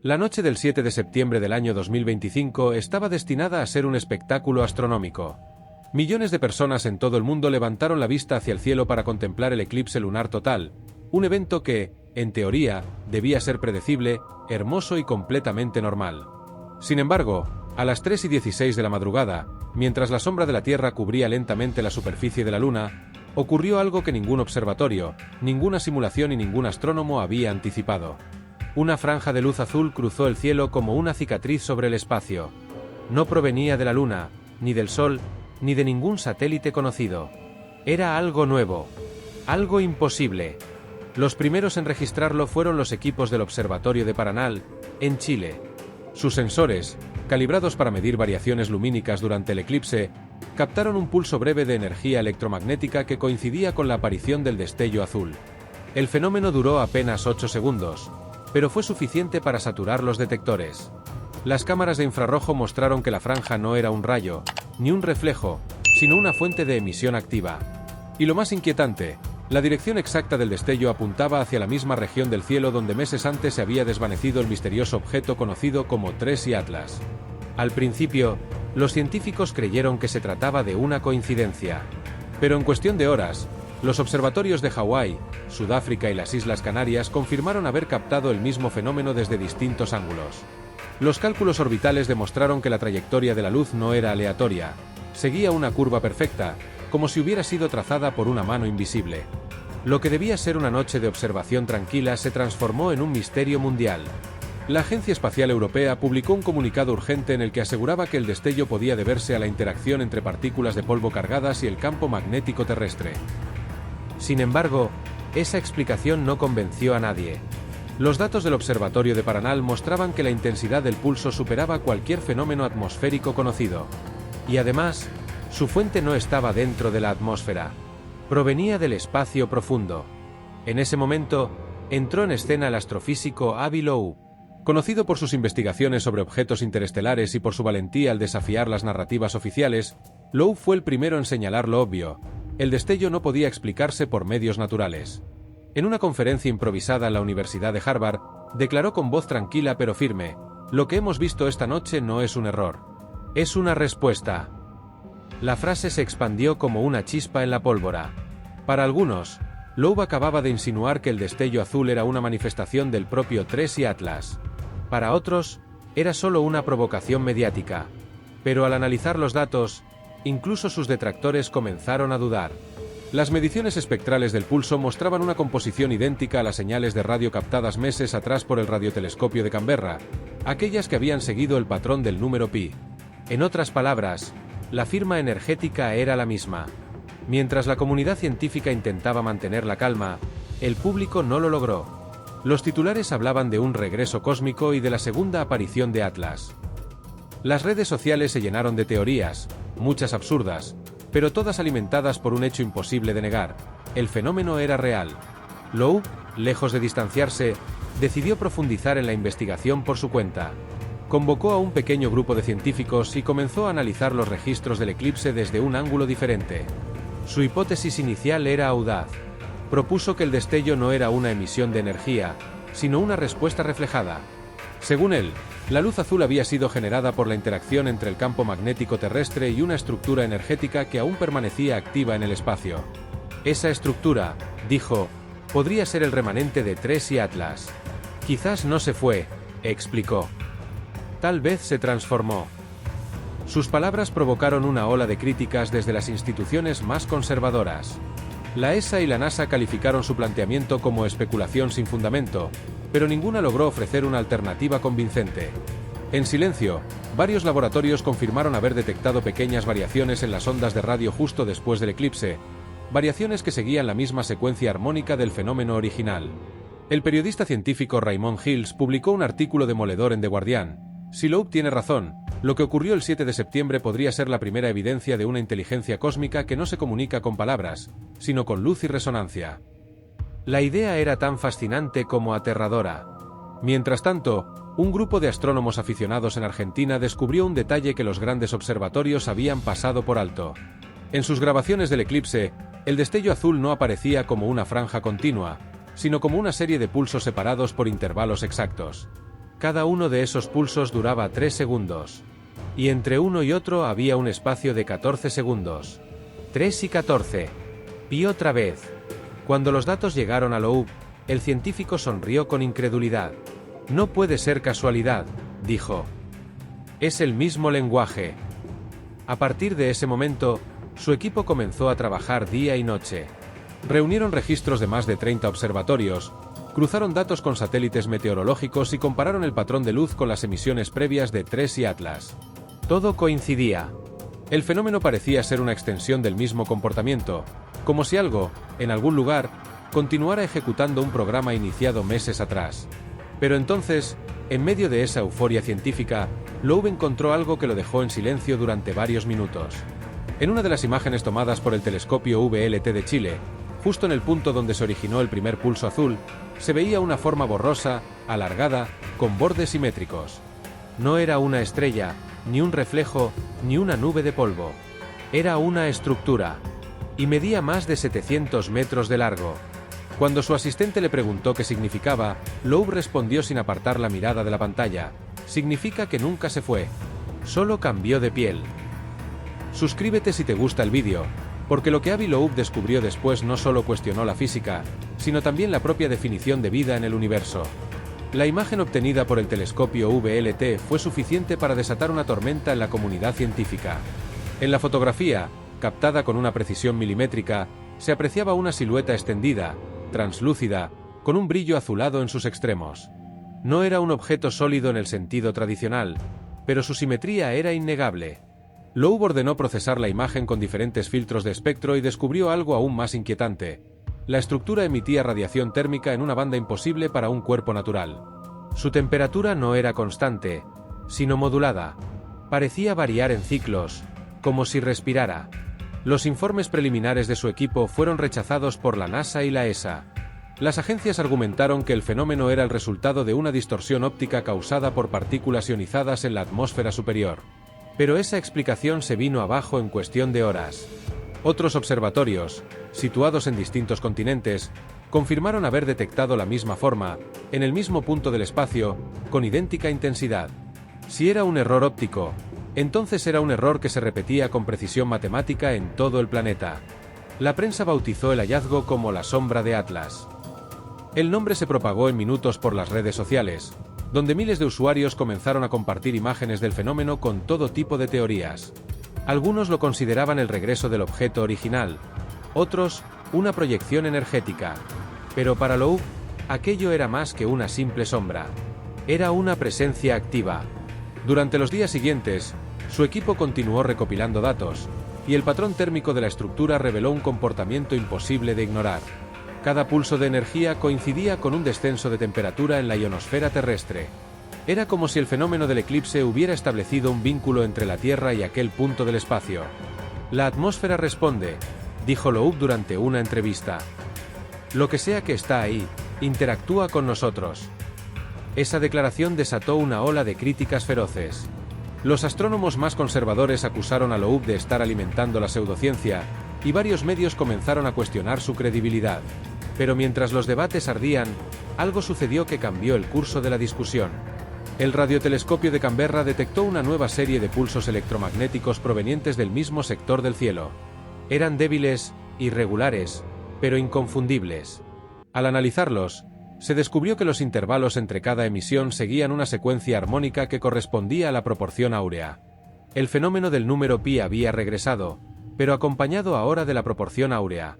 La noche del 7 de septiembre del año 2025 estaba destinada a ser un espectáculo astronómico. Millones de personas en todo el mundo levantaron la vista hacia el cielo para contemplar el eclipse lunar total, un evento que, en teoría, debía ser predecible, hermoso y completamente normal. Sin embargo, a las 3:16 de la madrugada, mientras la sombra de la Tierra cubría lentamente la superficie de la Luna, ocurrió algo que ningún observatorio, ninguna simulación y ningún astrónomo había anticipado. Una franja de luz azul cruzó el cielo como una cicatriz sobre el espacio. No provenía de la Luna, ni del Sol, ni de ningún satélite conocido. Era algo nuevo, algo imposible. Los primeros en registrarlo fueron los equipos del Observatorio de Paranal, en Chile. Sus sensores, calibrados para medir variaciones lumínicas durante el eclipse, captaron un pulso breve de energía electromagnética que coincidía con la aparición del destello azul. El fenómeno duró apenas 8 segundos, pero fue suficiente para saturar los detectores. Las cámaras de infrarrojo mostraron que la franja no era un rayo, ni un reflejo, sino una fuente de emisión activa. Y lo más inquietante, la dirección exacta del destello apuntaba hacia la misma región del cielo donde meses antes se había desvanecido el misterioso objeto conocido como Tracy Atlas. Al principio, los científicos creyeron que se trataba de una coincidencia. Pero en cuestión de horas, los observatorios de Hawái, Sudáfrica y las Islas Canarias confirmaron haber captado el mismo fenómeno desde distintos ángulos. Los cálculos orbitales demostraron que la trayectoria de la luz no era aleatoria, seguía una curva perfecta, como si hubiera sido trazada por una mano invisible. Lo que debía ser una noche de observación tranquila se transformó en un misterio mundial. La Agencia Espacial Europea publicó un comunicado urgente en el que aseguraba que el destello podía deberse a la interacción entre partículas de polvo cargadas y el campo magnético terrestre. Sin embargo, esa explicación no convenció a nadie. Los datos del Observatorio de Paranal mostraban que la intensidad del pulso superaba cualquier fenómeno atmosférico conocido. Y además, su fuente no estaba dentro de la atmósfera. Provenía del espacio profundo. En ese momento, entró en escena el astrofísico Avi Loeb. Conocido por sus investigaciones sobre objetos interestelares y por su valentía al desafiar las narrativas oficiales, Loeb fue el primero en señalar lo obvio: el destello no podía explicarse por medios naturales. En una conferencia improvisada en la Universidad de Harvard, declaró con voz tranquila pero firme: "Lo que hemos visto esta noche no es un error. Es una respuesta". La frase se expandió como una chispa en la pólvora. Para algunos, Loeb acababa de insinuar que el destello azul era una manifestación del propio Tracy Atlas. Para otros, era solo una provocación mediática. Pero al analizar los datos, incluso sus detractores comenzaron a dudar. Las mediciones espectrales del pulso mostraban una composición idéntica a las señales de radio captadas meses atrás por el radiotelescopio de Canberra, aquellas que habían seguido el patrón del número pi. En otras palabras, la firma energética era la misma. Mientras la comunidad científica intentaba mantener la calma, el público no lo logró. Los titulares hablaban de un regreso cósmico y de la segunda aparición de Atlas. Las redes sociales se llenaron de teorías, muchas absurdas, pero todas alimentadas por un hecho imposible de negar: el fenómeno era real. Loeb, lejos de distanciarse, decidió profundizar en la investigación por su cuenta. Convocó a un pequeño grupo de científicos y comenzó a analizar los registros del eclipse desde un ángulo diferente. Su hipótesis inicial era audaz. Propuso que el destello no era una emisión de energía, sino una respuesta reflejada. Según él, la luz azul había sido generada por la interacción entre el campo magnético terrestre y una estructura energética que aún permanecía activa en el espacio. Esa estructura, dijo, podría ser el remanente de Tracy Atlas. Quizás no se fue, explicó. Tal vez se transformó. Sus palabras provocaron una ola de críticas desde las instituciones más conservadoras. La ESA y la NASA calificaron su planteamiento como especulación sin fundamento, pero ninguna logró ofrecer una alternativa convincente. En silencio, varios laboratorios confirmaron haber detectado pequeñas variaciones en las ondas de radio justo después del eclipse, variaciones que seguían la misma secuencia armónica del fenómeno original. El periodista científico Raymond Hills publicó un artículo demoledor en The Guardian. Si Loeb tiene razón, lo que ocurrió el 7 de septiembre podría ser la primera evidencia de una inteligencia cósmica que no se comunica con palabras, sino con luz y resonancia. La idea era tan fascinante como aterradora. Mientras tanto, un grupo de astrónomos aficionados en Argentina descubrió un detalle que los grandes observatorios habían pasado por alto. En sus grabaciones del eclipse, el destello azul no aparecía como una franja continua, sino como una serie de pulsos separados por intervalos exactos. Cada uno de esos pulsos duraba 3 segundos. Y entre uno y otro había un espacio de 14 segundos. 3 y 14. Y otra vez. Cuando los datos llegaron a Loeb, el científico sonrió con incredulidad. No puede ser casualidad, dijo. Es el mismo lenguaje. A partir de ese momento, su equipo comenzó a trabajar día y noche. Reunieron registros de más de 30 observatorios, cruzaron datos con satélites meteorológicos y compararon el patrón de luz con las emisiones previas de TRES y Atlas. Todo coincidía. El fenómeno parecía ser una extensión del mismo comportamiento, como si algo, en algún lugar, continuara ejecutando un programa iniciado meses atrás. Pero entonces, en medio de esa euforia científica, Loeb encontró algo que lo dejó en silencio durante varios minutos. En una de las imágenes tomadas por el telescopio VLT de Chile, justo en el punto donde se originó el primer pulso azul, se veía una forma borrosa, alargada, con bordes simétricos. No era una estrella, ni un reflejo, ni una nube de polvo. Era una estructura. Y medía más de 700 metros de largo. Cuando su asistente le preguntó qué significaba, Loeb respondió sin apartar la mirada de la pantalla. Significa que nunca se fue. Solo cambió de piel. Suscríbete si te gusta el vídeo, porque lo que Avi Loeb descubrió después no solo cuestionó la física, sino también la propia definición de vida en el universo. La imagen obtenida por el telescopio VLT fue suficiente para desatar una tormenta en la comunidad científica. En la fotografía, captada con una precisión milimétrica, se apreciaba una silueta extendida, translúcida, con un brillo azulado en sus extremos. No era un objeto sólido en el sentido tradicional, pero su simetría era innegable. Loeb ordenó procesar la imagen con diferentes filtros de espectro y descubrió algo aún más inquietante. La estructura emitía radiación térmica en una banda imposible para un cuerpo natural. Su temperatura no era constante, sino modulada. Parecía variar en ciclos, como si respirara. Los informes preliminares de su equipo fueron rechazados por la NASA y la ESA. Las agencias argumentaron que el fenómeno era el resultado de una distorsión óptica causada por partículas ionizadas en la atmósfera superior. Pero esa explicación se vino abajo en cuestión de horas. Otros observatorios, situados en distintos continentes, confirmaron haber detectado la misma forma, en el mismo punto del espacio, con idéntica intensidad. Si era un error óptico, entonces era un error que se repetía con precisión matemática en todo el planeta. La prensa bautizó el hallazgo como la sombra de Atlas. El nombre se propagó en minutos por las redes sociales, donde miles de usuarios comenzaron a compartir imágenes del fenómeno con todo tipo de teorías. Algunos lo consideraban el regreso del objeto original, otros, una proyección energética. Pero para Loeb, aquello era más que una simple sombra. Era una presencia activa. Durante los días siguientes, su equipo continuó recopilando datos, y el patrón térmico de la estructura reveló un comportamiento imposible de ignorar. Cada pulso de energía coincidía con un descenso de temperatura en la ionosfera terrestre. Era como si el fenómeno del eclipse hubiera establecido un vínculo entre la Tierra y aquel punto del espacio. La atmósfera responde, dijo Loeb durante una entrevista. Lo que sea que está ahí, interactúa con nosotros. Esa declaración desató una ola de críticas feroces. Los astrónomos más conservadores acusaron a Loeb de estar alimentando la pseudociencia, y varios medios comenzaron a cuestionar su credibilidad. Pero mientras los debates ardían, algo sucedió que cambió el curso de la discusión. El radiotelescopio de Canberra detectó una nueva serie de pulsos electromagnéticos provenientes del mismo sector del cielo. Eran débiles, irregulares, pero inconfundibles. Al analizarlos, se descubrió que los intervalos entre cada emisión seguían una secuencia armónica que correspondía a la proporción áurea. El fenómeno del número pi había regresado, pero acompañado ahora de la proporción áurea.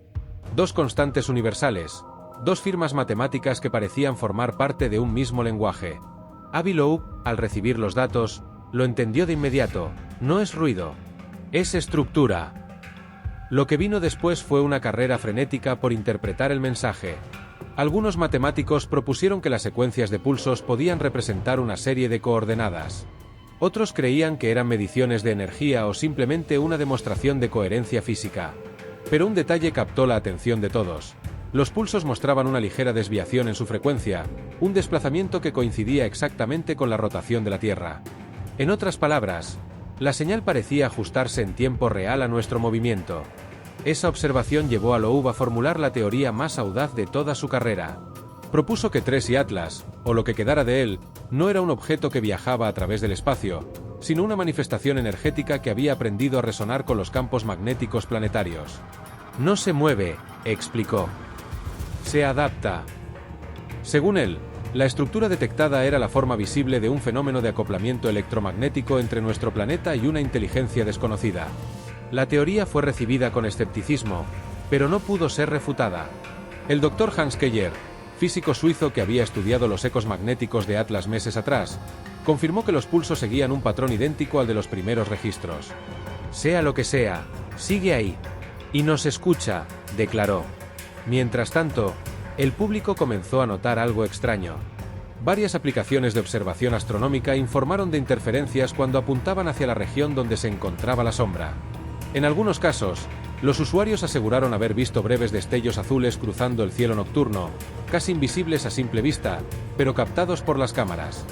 Dos constantes universales, dos firmas matemáticas que parecían formar parte de un mismo lenguaje. Avi Loeb, al recibir los datos, lo entendió de inmediato: no es ruido, es estructura. Lo que vino después fue una carrera frenética por interpretar el mensaje. Algunos matemáticos propusieron que las secuencias de pulsos podían representar una serie de coordenadas. Otros creían que eran mediciones de energía o simplemente una demostración de coherencia física. Pero un detalle captó la atención de todos. Los pulsos mostraban una ligera desviación en su frecuencia, un desplazamiento que coincidía exactamente con la rotación de la Tierra. En otras palabras, la señal parecía ajustarse en tiempo real a nuestro movimiento. Esa observación llevó a Loeb a formular la teoría más audaz de toda su carrera. Propuso que Tres y Atlas, o lo que quedara de él, no era un objeto que viajaba a través del espacio, sino una manifestación energética que había aprendido a resonar con los campos magnéticos planetarios. No se mueve, explicó. Se adapta. Según él, la estructura detectada era la forma visible de un fenómeno de acoplamiento electromagnético entre nuestro planeta y una inteligencia desconocida. La teoría fue recibida con escepticismo, pero no pudo ser refutada. El Dr. Hans Keller, físico suizo que había estudiado los ecos magnéticos de Atlas meses atrás, confirmó que los pulsos seguían un patrón idéntico al de los primeros registros. Sea lo que sea, sigue ahí. Y nos escucha, declaró. Mientras tanto, el público comenzó a notar algo extraño. Varias aplicaciones de observación astronómica informaron de interferencias cuando apuntaban hacia la región donde se encontraba la sombra. En algunos casos, los usuarios aseguraron haber visto breves destellos azules cruzando el cielo nocturno, casi invisibles a simple vista, pero captados por las cámaras.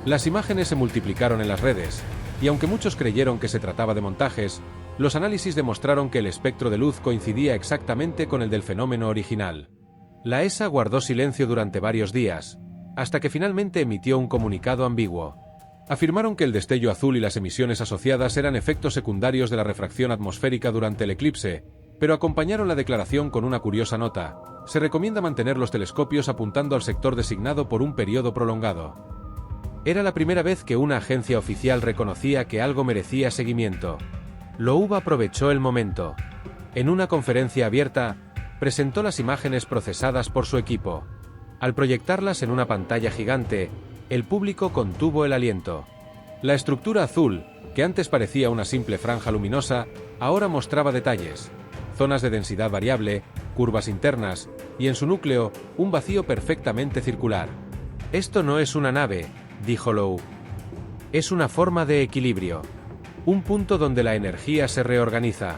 Las imágenes se multiplicaron en las redes, y aunque muchos creyeron que se trataba de montajes, los análisis demostraron que el espectro de luz coincidía exactamente con el del fenómeno original. La ESA guardó silencio durante varios días, hasta que finalmente emitió un comunicado ambiguo. Afirmaron que el destello azul y las emisiones asociadas eran efectos secundarios de la refracción atmosférica durante el eclipse, pero acompañaron la declaración con una curiosa nota: se recomienda mantener los telescopios apuntando al sector designado por un periodo prolongado. Era la primera vez que una agencia oficial reconocía que algo merecía seguimiento. Loeb aprovechó el momento. En una conferencia abierta, presentó las imágenes procesadas por su equipo. Al proyectarlas en una pantalla gigante, el público contuvo el aliento. La estructura azul, que antes parecía una simple franja luminosa, ahora mostraba detalles: zonas de densidad variable, curvas internas, y en su núcleo, un vacío perfectamente circular. Esto no es una nave, dijo Loeb. Es una forma de equilibrio. Un punto donde la energía se reorganiza.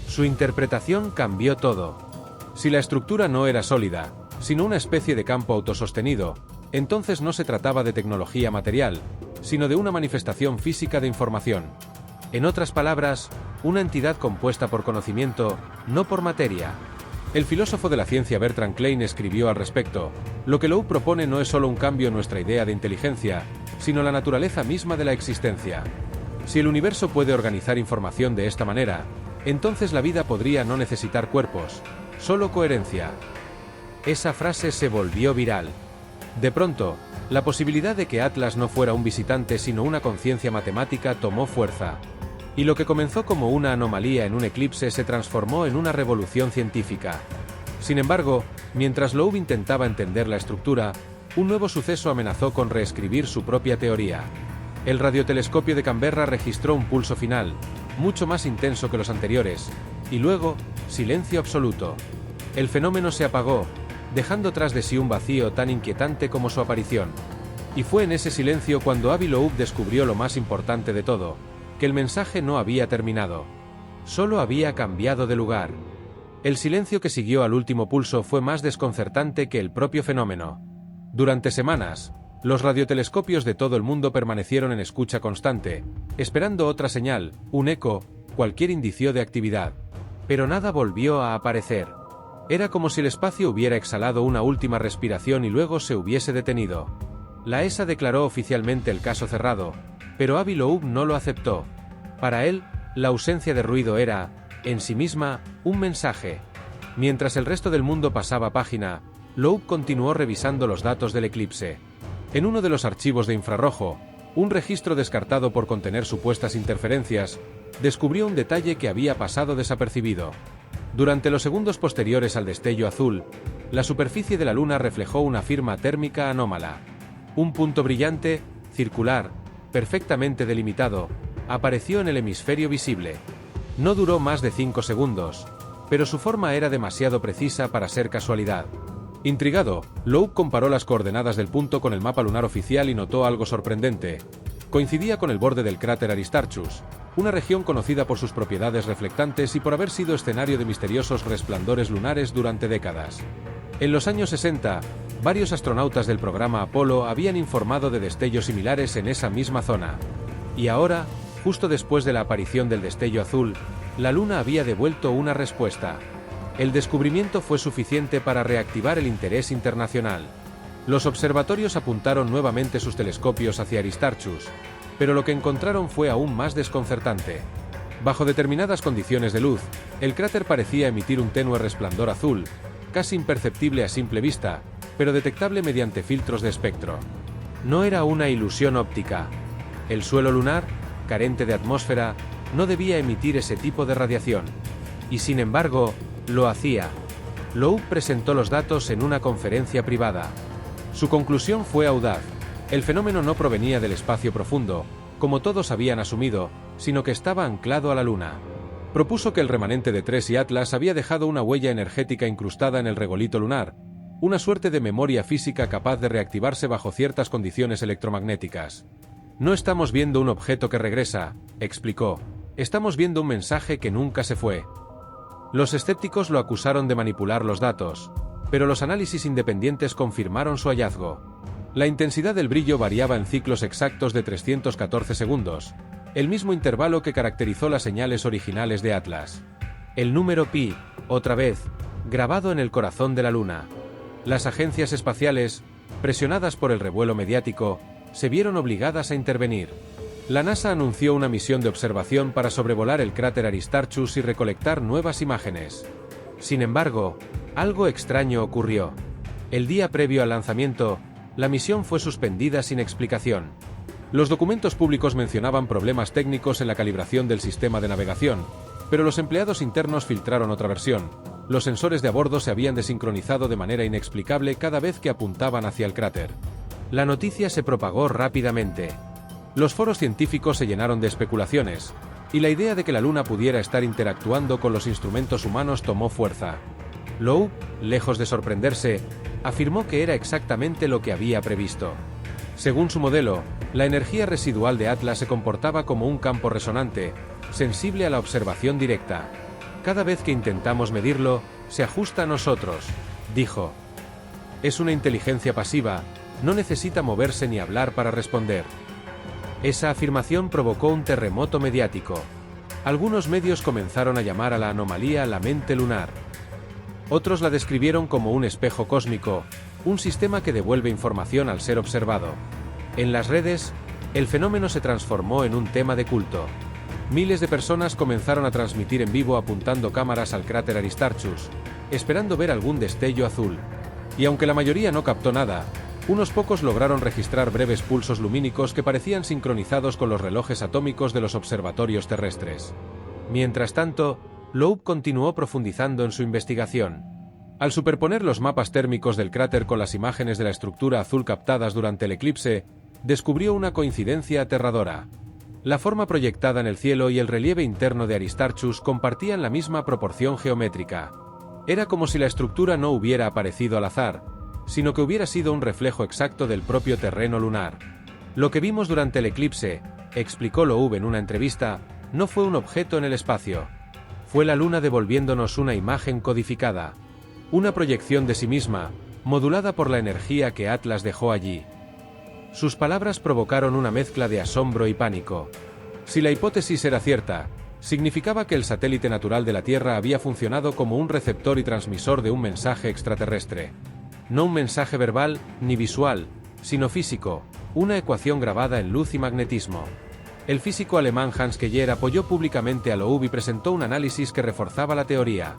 Su interpretación cambió todo. Si la estructura no era sólida, sino una especie de campo autosostenido, entonces no se trataba de tecnología material, sino de una manifestación física de información. En otras palabras, una entidad compuesta por conocimiento, no por materia. El filósofo de la ciencia Bertrand Klein escribió al respecto: lo que Loeb propone no es solo un cambio en nuestra idea de inteligencia, sino la naturaleza misma de la existencia. Si el universo puede organizar información de esta manera, entonces la vida podría no necesitar cuerpos, solo coherencia. Esa frase se volvió viral. De pronto, la posibilidad de que Atlas no fuera un visitante sino una conciencia matemática tomó fuerza. Y lo que comenzó como una anomalía en un eclipse se transformó en una revolución científica. Sin embargo, mientras Loeb intentaba entender la estructura, un nuevo suceso amenazó con reescribir su propia teoría. El radiotelescopio de Canberra registró un pulso final, mucho más intenso que los anteriores, y luego, silencio absoluto. El fenómeno se apagó, dejando tras de sí un vacío tan inquietante como su aparición. Y fue en ese silencio cuando Avi Loeb descubrió lo más importante de todo: que el mensaje no había terminado. Solo había cambiado de lugar. El silencio que siguió al último pulso fue más desconcertante que el propio fenómeno. Durante semanas, los radiotelescopios de todo el mundo permanecieron en escucha constante, esperando otra señal, un eco, cualquier indicio de actividad. Pero nada volvió a aparecer. Era como si el espacio hubiera exhalado una última respiración y luego se hubiese detenido. La ESA declaró oficialmente el caso cerrado, pero Avi Loeb no lo aceptó. Para él, la ausencia de ruido era, en sí misma, un mensaje. Mientras el resto del mundo pasaba página, Loeb continuó revisando los datos del eclipse. En uno de los archivos de infrarrojo, un registro descartado por contener supuestas interferencias, descubrió un detalle que había pasado desapercibido. Durante los segundos posteriores al destello azul, la superficie de la Luna reflejó una firma térmica anómala. Un punto brillante, circular, perfectamente delimitado, apareció en el hemisferio visible. No duró más de 5 segundos, pero su forma era demasiado precisa para ser casualidad. Intrigado, Loeb comparó las coordenadas del punto con el mapa lunar oficial y notó algo sorprendente. Coincidía con el borde del cráter Aristarchus, una región conocida por sus propiedades reflectantes y por haber sido escenario de misteriosos resplandores lunares durante décadas. En los años 60, varios astronautas del programa Apolo habían informado de destellos similares en esa misma zona. Y ahora, justo después de la aparición del destello azul, la Luna había devuelto una respuesta. El descubrimiento fue suficiente para reactivar el interés internacional. Los observatorios apuntaron nuevamente sus telescopios hacia Aristarchus, pero lo que encontraron fue aún más desconcertante. Bajo determinadas condiciones de luz, el cráter parecía emitir un tenue resplandor azul, casi imperceptible a simple vista, pero detectable mediante filtros de espectro. No era una ilusión óptica. El suelo lunar, carente de atmósfera, no debía emitir ese tipo de radiación. Y sin embargo, lo hacía. Loeb presentó los datos en una conferencia privada. Su conclusión fue audaz. El fenómeno no provenía del espacio profundo, como todos habían asumido, sino que estaba anclado a la Luna. Propuso que el remanente de Tres y Atlas había dejado una huella energética incrustada en el regolito lunar, una suerte de memoria física capaz de reactivarse bajo ciertas condiciones electromagnéticas. No estamos viendo un objeto que regresa, explicó. Estamos viendo un mensaje que nunca se fue. Los escépticos lo acusaron de manipular los datos, pero los análisis independientes confirmaron su hallazgo. La intensidad del brillo variaba en ciclos exactos de 314 segundos, el mismo intervalo que caracterizó las señales originales de Atlas. El número pi, otra vez, grabado en el corazón de la Luna. Las agencias espaciales, presionadas por el revuelo mediático, se vieron obligadas a intervenir. La NASA anunció una misión de observación para sobrevolar el cráter Aristarchus y recolectar nuevas imágenes. Sin embargo, algo extraño ocurrió. El día previo al lanzamiento, la misión fue suspendida sin explicación. Los documentos públicos mencionaban problemas técnicos en la calibración del sistema de navegación, pero los empleados internos filtraron otra versión. Los sensores de a bordo se habían desincronizado de manera inexplicable cada vez que apuntaban hacia el cráter. La noticia se propagó rápidamente. Los foros científicos se llenaron de especulaciones, y la idea de que la Luna pudiera estar interactuando con los instrumentos humanos tomó fuerza. Loeb, lejos de sorprenderse, afirmó que era exactamente lo que había previsto. Según su modelo, la energía residual de Atlas se comportaba como un campo resonante, sensible a la observación directa. Cada vez que intentamos medirlo, se ajusta a nosotros, dijo. Es una inteligencia pasiva, no necesita moverse ni hablar para responder. Esa afirmación provocó un terremoto mediático. Algunos medios comenzaron a llamar a la anomalía la mente lunar. Otros la describieron como un espejo cósmico, un sistema que devuelve información al ser observado. En las redes, el fenómeno se transformó en un tema de culto. Miles de personas comenzaron a transmitir en vivo apuntando cámaras al cráter Aristarchus, esperando ver algún destello azul. Y aunque la mayoría no captó nada, unos pocos lograron registrar breves pulsos lumínicos que parecían sincronizados con los relojes atómicos de los observatorios terrestres. Mientras tanto, Loeb continuó profundizando en su investigación. Al superponer los mapas térmicos del cráter con las imágenes de la estructura azul captadas durante el eclipse, descubrió una coincidencia aterradora. La forma proyectada en el cielo y el relieve interno de Aristarchus compartían la misma proporción geométrica. Era como si la estructura no hubiera aparecido al azar, sino que hubiera sido un reflejo exacto del propio terreno lunar. Lo que vimos durante el eclipse, explicó Loeb en una entrevista, no fue un objeto en el espacio. Fue la Luna devolviéndonos una imagen codificada. Una proyección de sí misma, modulada por la energía que Atlas dejó allí. Sus palabras provocaron una mezcla de asombro y pánico. Si la hipótesis era cierta, significaba que el satélite natural de la Tierra había funcionado como un receptor y transmisor de un mensaje extraterrestre. No un mensaje verbal, ni visual, sino físico, una ecuación grabada en luz y magnetismo. El físico alemán Hans Keller apoyó públicamente a Loeb y presentó un análisis que reforzaba la teoría.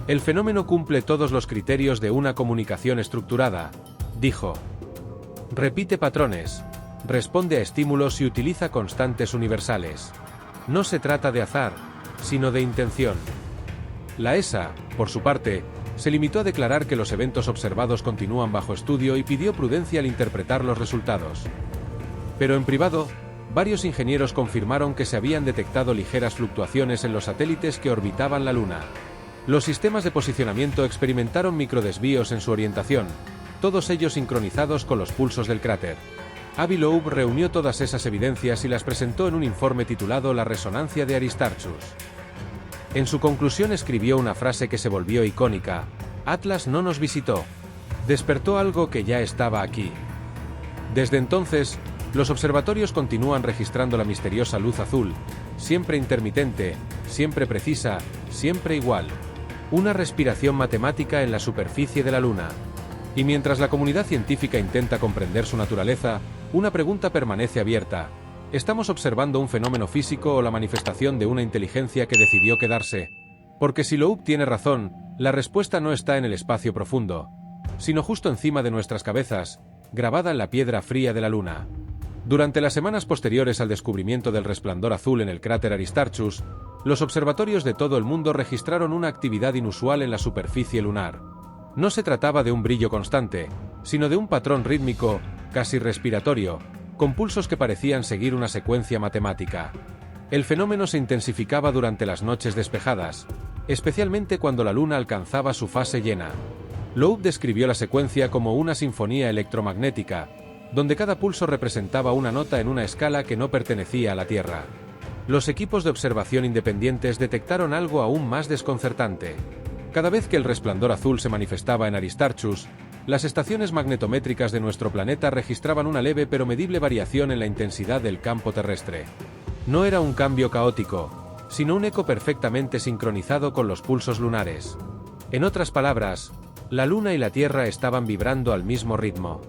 El fenómeno cumple todos los criterios de una comunicación estructurada, dijo. Repite patrones, responde a estímulos y utiliza constantes universales. No se trata de azar, sino de intención. La ESA, por su parte, se limitó a declarar que los eventos observados continúan bajo estudio y pidió prudencia al interpretar los resultados. Pero en privado, varios ingenieros confirmaron que se habían detectado ligeras fluctuaciones en los satélites que orbitaban la Luna. Los sistemas de posicionamiento experimentaron microdesvíos en su orientación, todos ellos sincronizados con los pulsos del cráter. Avi Loeb reunió todas esas evidencias y las presentó en un informe titulado La resonancia de Aristarchus. En su conclusión escribió una frase que se volvió icónica: Atlas no nos visitó. Despertó algo que ya estaba aquí. Desde entonces, los observatorios continúan registrando la misteriosa luz azul, siempre intermitente, siempre precisa, siempre igual. Una respiración matemática en la superficie de la Luna. Y mientras la comunidad científica intenta comprender su naturaleza, una pregunta permanece abierta. ¿Estamos observando un fenómeno físico o la manifestación de una inteligencia que decidió quedarse? Porque si Loeb tiene razón, la respuesta no está en el espacio profundo, sino justo encima de nuestras cabezas, grabada en la piedra fría de la Luna. Durante las semanas posteriores al descubrimiento del resplandor azul en el cráter Aristarchus, los observatorios de todo el mundo registraron una actividad inusual en la superficie lunar. No se trataba de un brillo constante, sino de un patrón rítmico, casi respiratorio, con pulsos que parecían seguir una secuencia matemática. El fenómeno se intensificaba durante las noches despejadas, especialmente cuando la Luna alcanzaba su fase llena. Loeb describió la secuencia como una sinfonía electromagnética, donde cada pulso representaba una nota en una escala que no pertenecía a la Tierra. Los equipos de observación independientes detectaron algo aún más desconcertante. Cada vez que el resplandor azul se manifestaba en Aristarchus, las estaciones magnetométricas de nuestro planeta registraban una leve pero medible variación en la intensidad del campo terrestre. No era un cambio caótico, sino un eco perfectamente sincronizado con los pulsos lunares. En otras palabras, la Luna y la Tierra estaban vibrando al mismo ritmo.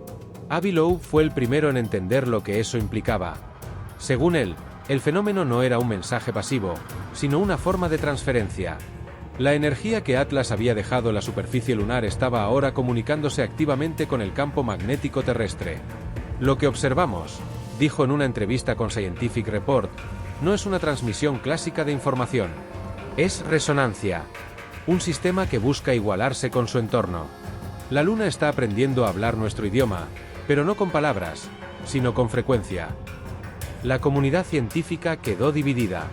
Avi Loeb fue el primero en entender lo que eso implicaba. Según él, el fenómeno no era un mensaje pasivo, sino una forma de transferencia. La energía que Atlas había dejado en la superficie lunar estaba ahora comunicándose activamente con el campo magnético terrestre. Lo que observamos, dijo en una entrevista con Scientific Report, no es una transmisión clásica de información. Es resonancia. Un sistema que busca igualarse con su entorno. La Luna está aprendiendo a hablar nuestro idioma, pero no con palabras, sino con frecuencia. La comunidad científica quedó dividida.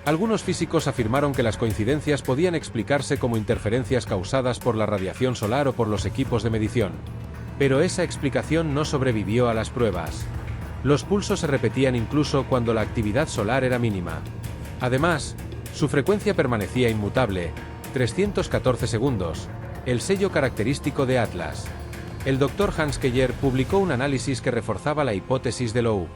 Algunos físicos afirmaron que las coincidencias podían explicarse como interferencias causadas por la radiación solar o por los equipos de medición. Pero esa explicación no sobrevivió a las pruebas. Los pulsos se repetían incluso cuando la actividad solar era mínima. Además, su frecuencia permanecía inmutable, 314 segundos, el sello característico de Atlas. El Dr. Hans Keller publicó un análisis que reforzaba la hipótesis de Loeb.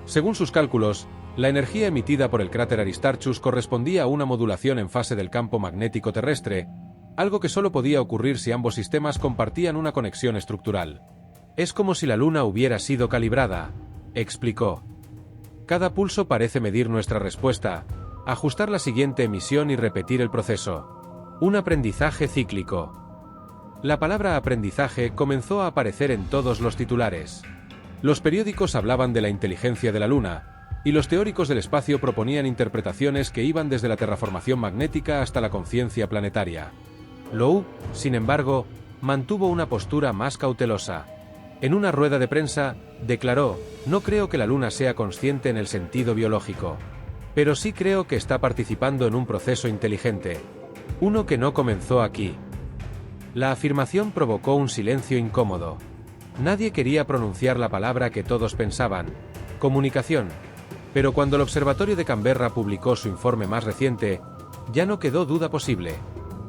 Según sus cálculos, la energía emitida por el cráter Aristarchus correspondía a una modulación en fase del campo magnético terrestre, algo que solo podía ocurrir si ambos sistemas compartían una conexión estructural. Es como si la Luna hubiera sido calibrada, explicó. Cada pulso parece medir nuestra respuesta, ajustar la siguiente emisión y repetir el proceso. Un aprendizaje cíclico. La palabra aprendizaje comenzó a aparecer en todos los titulares. Los periódicos hablaban de la inteligencia de la Luna, y los teóricos del espacio proponían interpretaciones que iban desde la terraformación magnética hasta la conciencia planetaria. Loeb, sin embargo, mantuvo una postura más cautelosa. En una rueda de prensa, declaró: "No creo que la Luna sea consciente en el sentido biológico. Pero sí creo que está participando en un proceso inteligente. Uno que no comenzó aquí". La afirmación provocó un silencio incómodo. Nadie quería pronunciar la palabra que todos pensaban: comunicación. Pero cuando el Observatorio de Canberra publicó su informe más reciente, ya no quedó duda posible.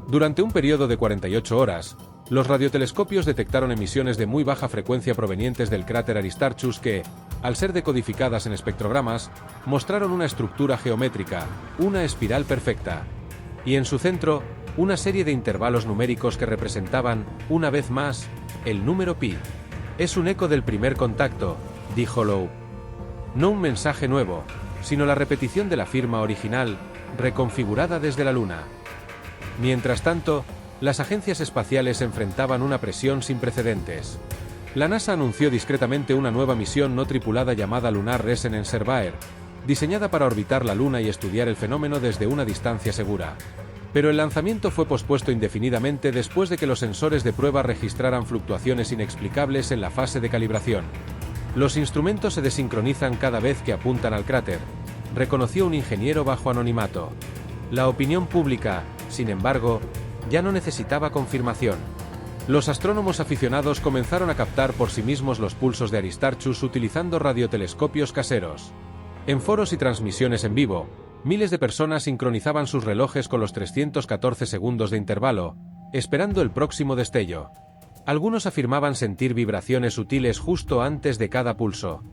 Durante un periodo de 48 horas, los radiotelescopios detectaron emisiones de muy baja frecuencia provenientes del cráter Aristarchus que, al ser decodificadas en espectrogramas, mostraron una estructura geométrica, una espiral perfecta. Y en su centro, una serie de intervalos numéricos que representaban, una vez más, el número pi. Es un eco del primer contacto, dijo Loeb. No un mensaje nuevo, sino la repetición de la firma original, reconfigurada desde la Luna. Mientras tanto, las agencias espaciales enfrentaban una presión sin precedentes. La NASA anunció discretamente una nueva misión no tripulada llamada Lunar Resonance Surveyor, diseñada para orbitar la Luna y estudiar el fenómeno desde una distancia segura. Pero el lanzamiento fue pospuesto indefinidamente después de que los sensores de prueba registraran fluctuaciones inexplicables en la fase de calibración. Los instrumentos se desincronizan cada vez que apuntan al cráter, reconoció un ingeniero bajo anonimato. La opinión pública, sin embargo, ya no necesitaba confirmación. Los astrónomos aficionados comenzaron a captar por sí mismos los pulsos de Aristarchus utilizando radiotelescopios caseros. En foros y transmisiones en vivo, miles de personas sincronizaban sus relojes con los 314 segundos de intervalo, esperando el próximo destello. Algunos afirmaban sentir vibraciones sutiles justo antes de cada pulso.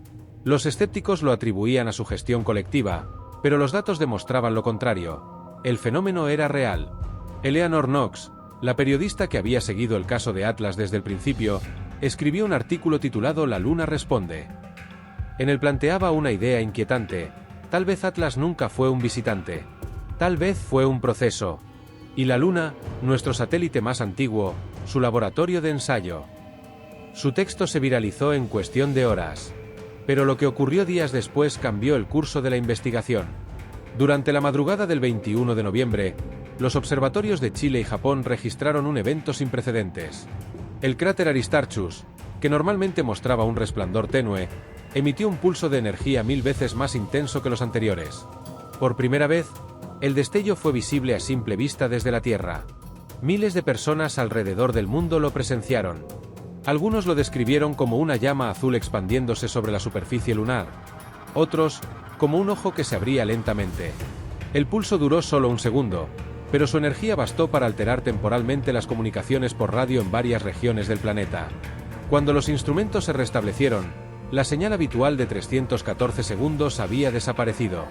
Los escépticos lo atribuían a su gestión colectiva, pero los datos demostraban lo contrario. El fenómeno era real. Eleanor Knox, la periodista que había seguido el caso de Atlas desde el principio, escribió un artículo titulado La Luna responde. En él planteaba una idea inquietante: tal vez Atlas nunca fue un visitante. Tal vez fue un proceso. Y la Luna, nuestro satélite más antiguo, su laboratorio de ensayo. Su texto se viralizó en cuestión de horas. Pero lo que ocurrió días después cambió el curso de la investigación. Durante la madrugada del 21 de noviembre, los observatorios de Chile y Japón registraron un evento sin precedentes. El cráter Aristarchus, que normalmente mostraba un resplandor tenue, emitió un pulso de energía 1000 veces más intenso que los anteriores. Por primera vez, el destello fue visible a simple vista desde la Tierra. Miles de personas alrededor del mundo lo presenciaron. Algunos lo describieron como una llama azul expandiéndose sobre la superficie lunar. Otros, como un ojo que se abría lentamente. El pulso duró solo un segundo, pero su energía bastó para alterar temporalmente las comunicaciones por radio en varias regiones del planeta. Cuando los instrumentos se restablecieron, la señal habitual de 314 segundos había desaparecido.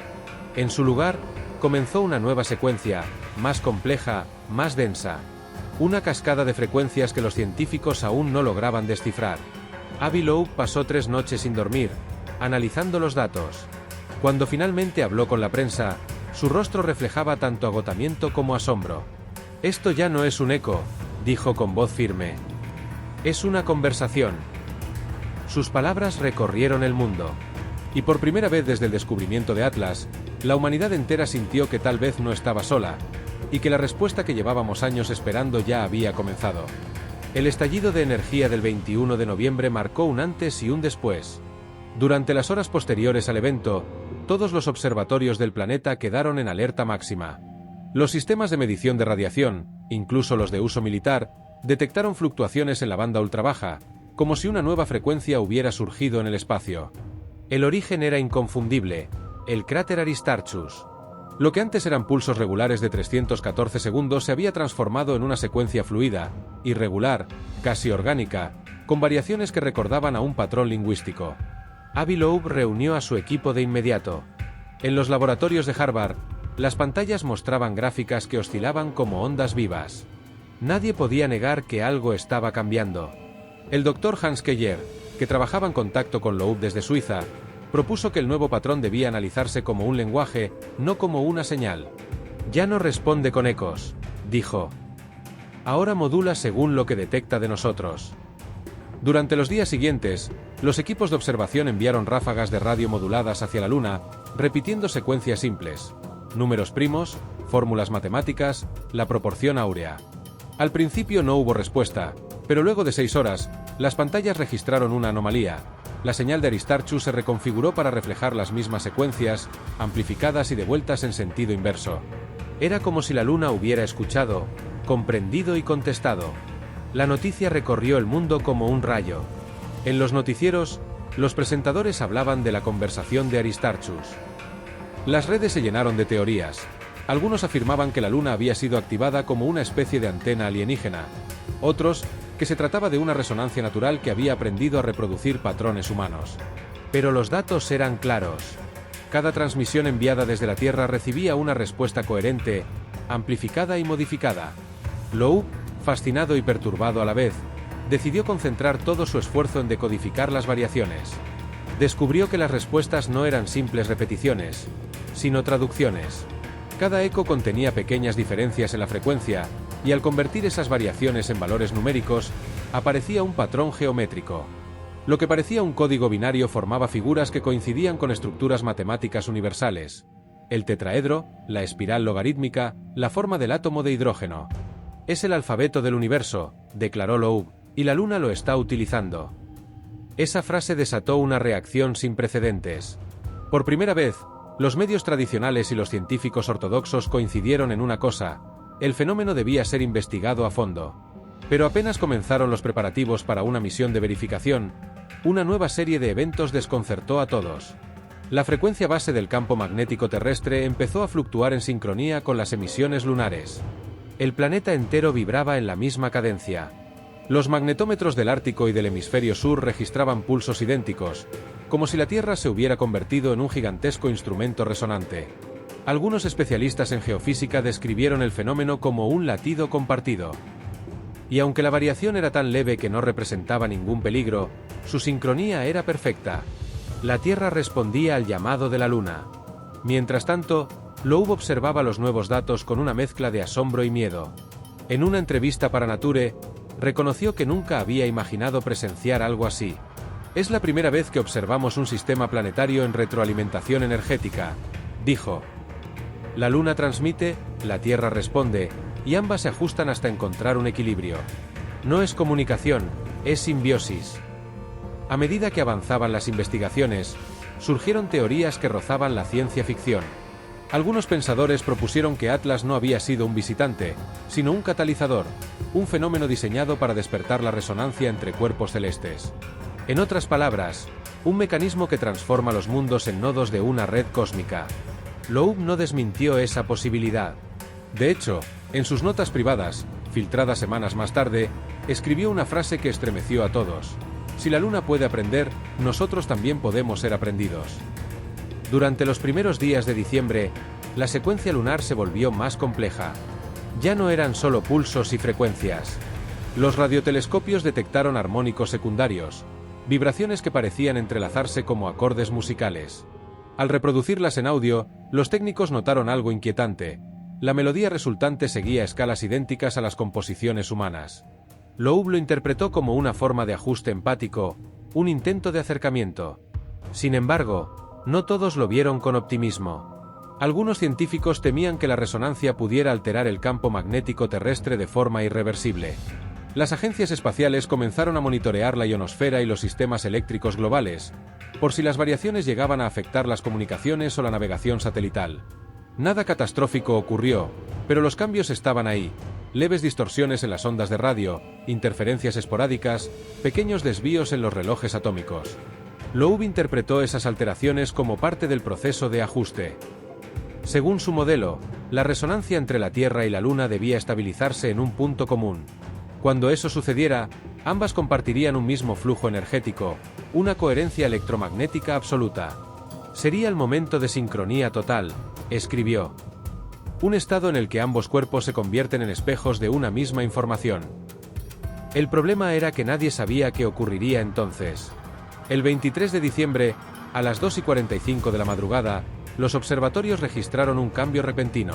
En su lugar, comenzó una nueva secuencia, más compleja, más densa. Una cascada de frecuencias que los científicos aún no lograban descifrar. Avi Loeb pasó 3 noches sin dormir, analizando los datos. Cuando finalmente habló con la prensa, su rostro reflejaba tanto agotamiento como asombro. Esto ya no es un eco, dijo con voz firme. Es una conversación. Sus palabras recorrieron el mundo. Y por primera vez desde el descubrimiento de Atlas, la humanidad entera sintió que tal vez no estaba sola, y que la respuesta que llevábamos años esperando ya había comenzado. El estallido de energía del 21 de noviembre marcó un antes y un después. Durante las horas posteriores al evento, todos los observatorios del planeta quedaron en alerta máxima. Los sistemas de medición de radiación, incluso los de uso militar, detectaron fluctuaciones en la banda ultrabaja, como si una nueva frecuencia hubiera surgido en el espacio. El origen era inconfundible: el cráter Aristarchus. Lo que antes eran pulsos regulares de 314 segundos se había transformado en una secuencia fluida, irregular, casi orgánica, con variaciones que recordaban a un patrón lingüístico. Avi Loeb reunió a su equipo de inmediato. En los laboratorios de Harvard, las pantallas mostraban gráficas que oscilaban como ondas vivas. Nadie podía negar que algo estaba cambiando. El doctor Hans Keller, que trabajaba en contacto con Loeb desde Suiza, propuso que el nuevo patrón debía analizarse como un lenguaje, no como una señal. Ya no responde con ecos, dijo. Ahora modula según lo que detecta de nosotros. Durante los días siguientes, los equipos de observación enviaron ráfagas de radio moduladas hacia la Luna, repitiendo secuencias simples: números primos, fórmulas matemáticas, la proporción áurea. Al principio no hubo respuesta, pero luego de 6 horas, las pantallas registraron una anomalía. La señal de Aristarchus se reconfiguró para reflejar las mismas secuencias, amplificadas y devueltas en sentido inverso. Era como si la Luna hubiera escuchado, comprendido y contestado. La noticia recorrió el mundo como un rayo. En los noticieros, los presentadores hablaban de la conversación de Aristarchus. Las redes se llenaron de teorías. Algunos afirmaban que la Luna había sido activada como una especie de antena alienígena. Otros, que se trataba de una resonancia natural que había aprendido a reproducir patrones humanos. Pero los datos eran claros. Cada transmisión enviada desde la Tierra recibía una respuesta coherente, amplificada y modificada. Loeb, fascinado y perturbado a la vez, decidió concentrar todo su esfuerzo en decodificar las variaciones. Descubrió que las respuestas no eran simples repeticiones, sino traducciones. Cada eco contenía pequeñas diferencias en la frecuencia, y al convertir esas variaciones en valores numéricos, aparecía un patrón geométrico. Lo que parecía un código binario formaba figuras que coincidían con estructuras matemáticas universales: el tetraedro, la espiral logarítmica, la forma del átomo de hidrógeno. Es el alfabeto del universo, declaró Loeb, y la Luna lo está utilizando. Esa frase desató una reacción sin precedentes. Por primera vez, los medios tradicionales y los científicos ortodoxos coincidieron en una cosa: el fenómeno debía ser investigado a fondo. Pero apenas comenzaron los preparativos para una misión de verificación, una nueva serie de eventos desconcertó a todos. La frecuencia base del campo magnético terrestre empezó a fluctuar en sincronía con las emisiones lunares. El planeta entero vibraba en la misma cadencia. Los magnetómetros del Ártico y del hemisferio sur registraban pulsos idénticos, como si la Tierra se hubiera convertido en un gigantesco instrumento resonante. Algunos especialistas en geofísica describieron el fenómeno como un latido compartido. Y aunque la variación era tan leve que no representaba ningún peligro, su sincronía era perfecta. La Tierra respondía al llamado de la Luna. Mientras tanto, Loeb observaba los nuevos datos con una mezcla de asombro y miedo. En una entrevista para Nature, reconoció que nunca había imaginado presenciar algo así. Es la primera vez que observamos un sistema planetario en retroalimentación energética, dijo. La Luna transmite, la Tierra responde, y ambas se ajustan hasta encontrar un equilibrio. No es comunicación, es simbiosis. A medida que avanzaban las investigaciones, surgieron teorías que rozaban la ciencia ficción. Algunos pensadores propusieron que Atlas no había sido un visitante, sino un catalizador, un fenómeno diseñado para despertar la resonancia entre cuerpos celestes. En otras palabras, un mecanismo que transforma los mundos en nodos de una red cósmica. Loeb no desmintió esa posibilidad. De hecho, en sus notas privadas, filtradas semanas más tarde, escribió una frase que estremeció a todos. Si la Luna puede aprender, nosotros también podemos ser aprendidos. Durante los primeros días de diciembre, la secuencia lunar se volvió más compleja. Ya no eran solo pulsos y frecuencias. Los radiotelescopios detectaron armónicos secundarios, vibraciones que parecían entrelazarse como acordes musicales. Al reproducirlas en audio, los técnicos notaron algo inquietante. La melodía resultante seguía escalas idénticas a las composiciones humanas. Loeb lo interpretó como una forma de ajuste empático, un intento de acercamiento. Sin embargo, no todos lo vieron con optimismo. Algunos científicos temían que la resonancia pudiera alterar el campo magnético terrestre de forma irreversible. Las agencias espaciales comenzaron a monitorear la ionosfera y los sistemas eléctricos globales, por si las variaciones llegaban a afectar las comunicaciones o la navegación satelital. Nada catastrófico ocurrió, pero los cambios estaban ahí. Leves distorsiones en las ondas de radio, interferencias esporádicas, pequeños desvíos en los relojes atómicos. Loeb interpretó esas alteraciones como parte del proceso de ajuste. Según su modelo, la resonancia entre la Tierra y la Luna debía estabilizarse en un punto común. Cuando eso sucediera, ambas compartirían un mismo flujo energético, una coherencia electromagnética absoluta. Sería el momento de sincronía total, escribió. Un estado en el que ambos cuerpos se convierten en espejos de una misma información. El problema era que nadie sabía qué ocurriría entonces. El 23 de diciembre, a las 2:45 de la madrugada, los observatorios registraron un cambio repentino.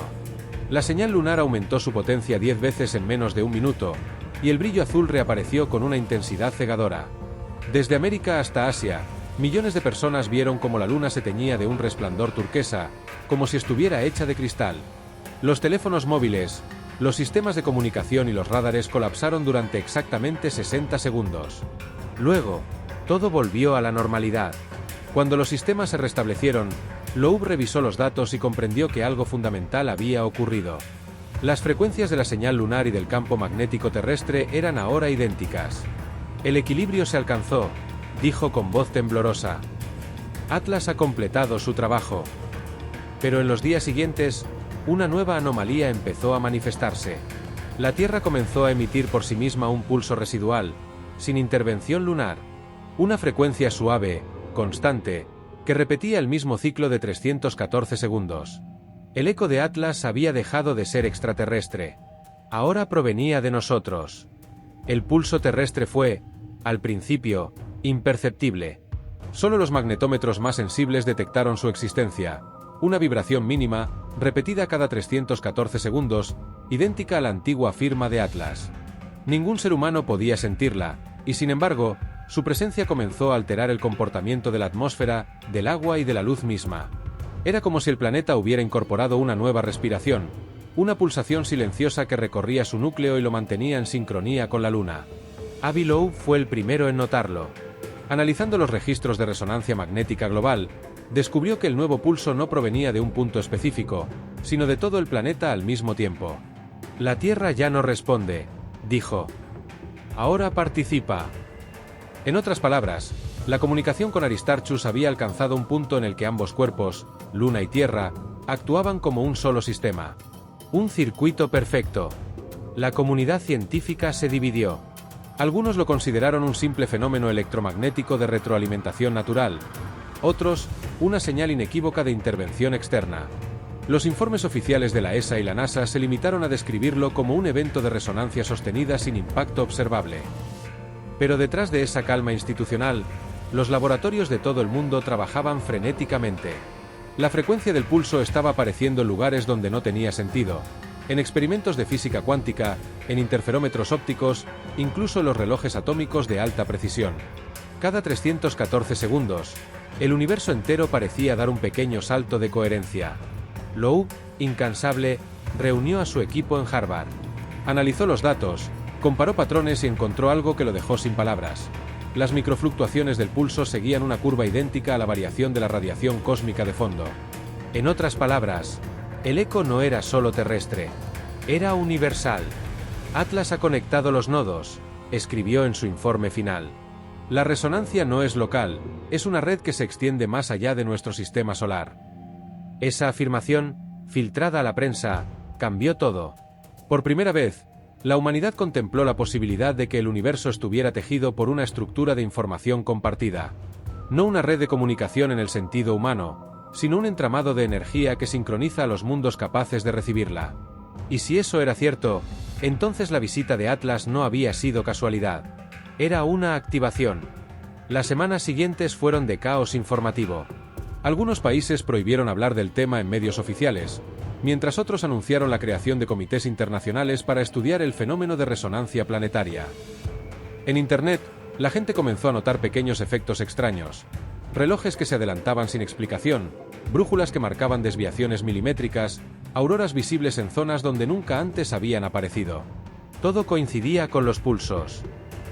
La señal lunar aumentó su potencia 10 veces en menos de un minuto, y el brillo azul reapareció con una intensidad cegadora. Desde América hasta Asia, millones de personas vieron cómo la Luna se teñía de un resplandor turquesa, como si estuviera hecha de cristal. Los teléfonos móviles, los sistemas de comunicación y los radares colapsaron durante exactamente 60 segundos. Luego, todo volvió a la normalidad. Cuando los sistemas se restablecieron, Loeb revisó los datos y comprendió que algo fundamental había ocurrido. Las frecuencias de la señal lunar y del campo magnético terrestre eran ahora idénticas. El equilibrio se alcanzó, dijo con voz temblorosa. Atlas ha completado su trabajo. Pero en los días siguientes, una nueva anomalía empezó a manifestarse. La Tierra comenzó a emitir por sí misma un pulso residual, sin intervención lunar. Una frecuencia suave, constante, que repetía el mismo ciclo de 314 segundos. El eco de Atlas había dejado de ser extraterrestre. Ahora provenía de nosotros. El pulso terrestre fue, al principio, imperceptible. Solo los magnetómetros más sensibles detectaron su existencia. Una vibración mínima, repetida cada 314 segundos, idéntica a la antigua firma de Atlas. Ningún ser humano podía sentirla, y sin embargo, su presencia comenzó a alterar el comportamiento de la atmósfera, del agua y de la luz misma. Era como si el planeta hubiera incorporado una nueva respiración, una pulsación silenciosa que recorría su núcleo y lo mantenía en sincronía con la Luna. Avi Loeb fue el primero en notarlo. Analizando los registros de resonancia magnética global, descubrió que el nuevo pulso no provenía de un punto específico, sino de todo el planeta al mismo tiempo. La Tierra ya no responde, dijo. Ahora participa. En otras palabras, la comunicación con Aristarchus había alcanzado un punto en el que ambos cuerpos, Luna y Tierra, actuaban como un solo sistema. Un circuito perfecto. La comunidad científica se dividió. Algunos lo consideraron un simple fenómeno electromagnético de retroalimentación natural. Otros, una señal inequívoca de intervención externa. Los informes oficiales de la ESA y la NASA se limitaron a describirlo como un evento de resonancia sostenida sin impacto observable. Pero detrás de esa calma institucional, los laboratorios de todo el mundo trabajaban frenéticamente. La frecuencia del pulso estaba apareciendo en lugares donde no tenía sentido, en experimentos de física cuántica, en interferómetros ópticos, incluso en los relojes atómicos de alta precisión. Cada 314 segundos, el universo entero parecía dar un pequeño salto de coherencia. Loeb, incansable, reunió a su equipo en Harvard. Analizó los datos, comparó patrones y encontró algo que lo dejó sin palabras. Las microfluctuaciones del pulso seguían una curva idéntica a la variación de la radiación cósmica de fondo. En otras palabras, el eco no era solo terrestre, era universal. Atlas ha conectado los nodos, escribió en su informe final. La resonancia no es local, es una red que se extiende más allá de nuestro sistema solar. Esa afirmación, filtrada a la prensa, cambió todo. Por primera vez, la humanidad contempló la posibilidad de que el universo estuviera tejido por una estructura de información compartida. No una red de comunicación en el sentido humano, sino un entramado de energía que sincroniza a los mundos capaces de recibirla. Y si eso era cierto, entonces la visita de Atlas no había sido casualidad. Era una activación. Las semanas siguientes fueron de caos informativo. Algunos países prohibieron hablar del tema en medios oficiales, mientras otros anunciaron la creación de comités internacionales para estudiar el fenómeno de resonancia planetaria. En Internet, la gente comenzó a notar pequeños efectos extraños. Relojes que se adelantaban sin explicación, brújulas que marcaban desviaciones milimétricas, auroras visibles en zonas donde nunca antes habían aparecido. Todo coincidía con los pulsos.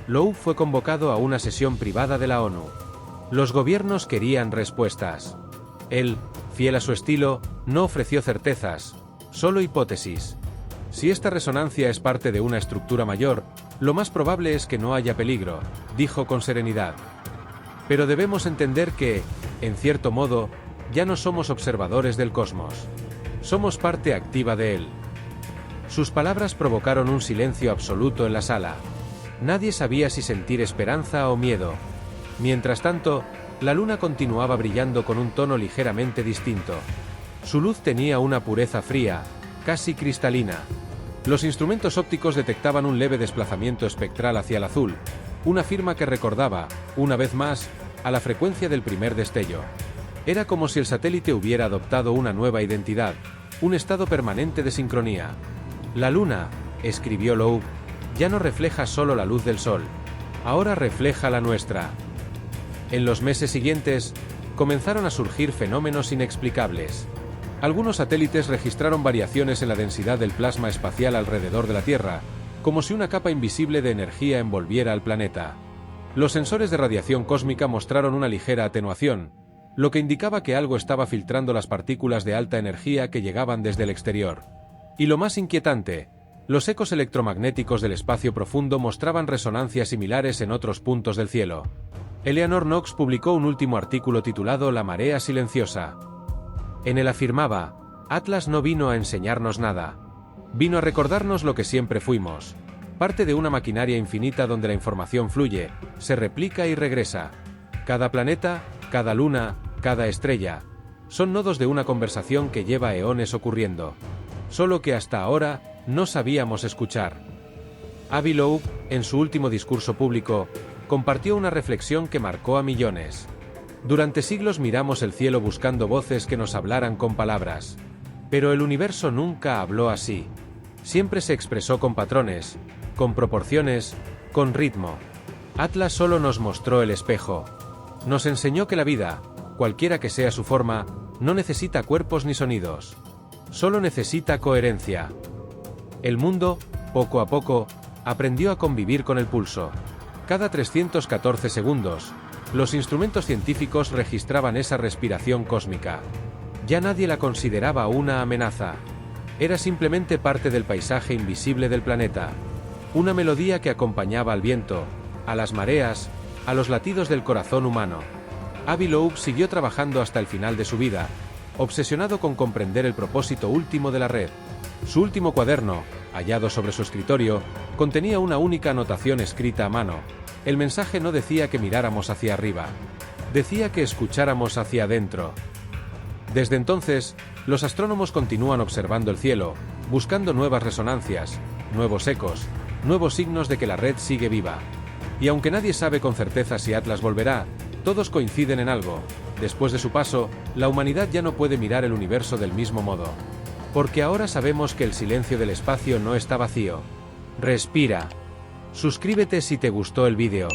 Loeb fue convocado a una sesión privada de la ONU. Los gobiernos querían respuestas. Él, fiel a su estilo, no ofreció certezas, solo hipótesis. Si esta resonancia es parte de una estructura mayor, lo más probable es que no haya peligro, dijo con serenidad. Pero debemos entender que, en cierto modo, ya no somos observadores del cosmos. Somos parte activa de él. Sus palabras provocaron un silencio absoluto en la sala. Nadie sabía si sentir esperanza o miedo. Mientras tanto, la luna continuaba brillando con un tono ligeramente distinto. Su luz tenía una pureza fría, casi cristalina. Los instrumentos ópticos detectaban un leve desplazamiento espectral hacia el azul, una firma que recordaba, una vez más, a la frecuencia del primer destello. Era como si el satélite hubiera adoptado una nueva identidad, un estado permanente de sincronía. La luna, escribió Loeb, ya no refleja solo la luz del sol, ahora refleja la nuestra. En los meses siguientes, comenzaron a surgir fenómenos inexplicables. Algunos satélites registraron variaciones en la densidad del plasma espacial alrededor de la Tierra, como si una capa invisible de energía envolviera al planeta. Los sensores de radiación cósmica mostraron una ligera atenuación, lo que indicaba que algo estaba filtrando las partículas de alta energía que llegaban desde el exterior. Y lo más inquietante, los ecos electromagnéticos del espacio profundo mostraban resonancias similares en otros puntos del cielo. Eleanor Knox publicó un último artículo titulado La marea silenciosa. En él afirmaba, Atlas no vino a enseñarnos nada. Vino a recordarnos lo que siempre fuimos. Parte de una maquinaria infinita donde la información fluye, se replica y regresa. Cada planeta, cada luna, cada estrella, son nodos de una conversación que lleva eones ocurriendo. Solo que hasta ahora, no sabíamos escuchar. Avi Loeb, en su último discurso público, compartió una reflexión que marcó a millones. Durante siglos miramos el cielo buscando voces que nos hablaran con palabras. Pero el universo nunca habló así. Siempre se expresó con patrones, con proporciones, con ritmo. Atlas solo nos mostró el espejo. Nos enseñó que la vida, cualquiera que sea su forma, no necesita cuerpos ni sonidos. Solo necesita coherencia. El mundo, poco a poco, aprendió a convivir con el pulso. Cada 314 segundos, los instrumentos científicos registraban esa respiración cósmica. Ya nadie la consideraba una amenaza. Era simplemente parte del paisaje invisible del planeta. Una melodía que acompañaba al viento, a las mareas, a los latidos del corazón humano. Avi Loeb siguió trabajando hasta el final de su vida, obsesionado con comprender el propósito último de la red. Su último cuaderno, hallado sobre su escritorio, contenía una única anotación escrita a mano. El mensaje no decía que miráramos hacia arriba. Decía que escucháramos hacia adentro. Desde entonces, los astrónomos continúan observando el cielo, buscando nuevas resonancias, nuevos ecos, nuevos signos de que la red sigue viva. Y aunque nadie sabe con certeza si Atlas volverá, todos coinciden en algo: después de su paso, la humanidad ya no puede mirar el universo del mismo modo. Porque ahora sabemos que el silencio del espacio no está vacío. Respira. Suscríbete si te gustó el vídeo.